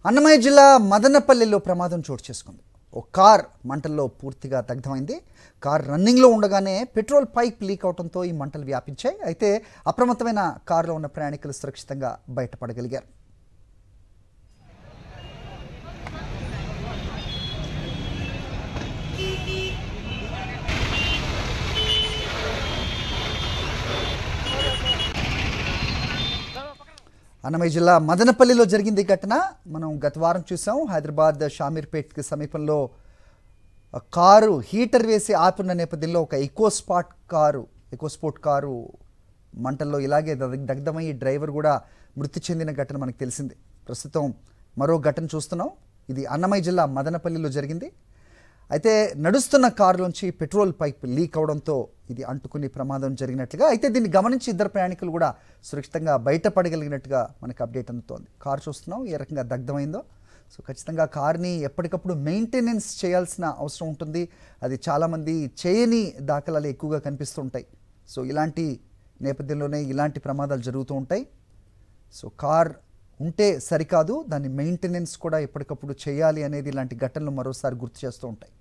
అన్నమయ్య జిల్లా మదనపల్లిలో ప్రమాదం చోటు చేసుకుంది. ఓ కార్ మంటల్లో పూర్తిగా దగ్ధమైంది. కార్ రన్నింగ్లో ఉండగానే పెట్రోల్ పైప్ లీక్ అవడంతో ఈ మంటలు వ్యాపించాయి. అయితే అప్రమత్తమైన కారులో ఉన్న ప్రయాణికులు సురక్షితంగా బయటపడగలిగారు. అన్నమయ్య జిల్లా మదనపల్లిలో జరిగింది ఘటన. మనం గత వారం చూసాం. హైదరాబాద్ షామీర్పేట్కి సమీపంలో కారు హీటర్ వేసి ఆపిన నేపథ్యంలో ఒక ఎకోస్పోర్ట్ కారు మంటల్లో ఇలాగే దగ్ధమయ్యి డ్రైవర్ కూడా మృతి చెందిన ఘటన మనకు తెలిసింది. ప్రస్తుతం మరో ఘటన చూస్తున్నాం. ఇది అన్నమయ్య జిల్లా మదనపల్లిలో జరిగింది. అయితే నడుస్తున్న కారులోంచి పెట్రోల్ పైప్ లీక్ అవడంతో ఇది అంటుకుని ప్రమాదం జరిగినట్లుగా, అయితే దీన్ని గమనించి ఇద్దరు ప్రయాణికులు కూడా సురక్షితంగా బయటపడగలిగినట్టుగా మనకు అప్డేట్ అందుతోంది. కారు చూస్తున్నాం ఏ రకంగా దగ్ధమైందో. సో ఖచ్చితంగా కార్ని ఎప్పటికప్పుడు మెయింటెనెన్స్ చేయాల్సిన అవసరం ఉంటుంది. అది చాలామంది చేయని దాఖలాలు ఎక్కువగా కనిపిస్తుంటాయి. సో ఇలాంటి నేపథ్యంలోనే ఇలాంటి ప్రమాదాలు జరుగుతూ ఉంటాయి. సో కార్ ఉంటే సరికాదు, దాన్ని మెయింటెనెన్స్ కూడా ఎప్పటికప్పుడు చేయాలి అనేది ఇలాంటి ఘటనలు మరోసారి గుర్తు చేస్తూ ఉంటాయి.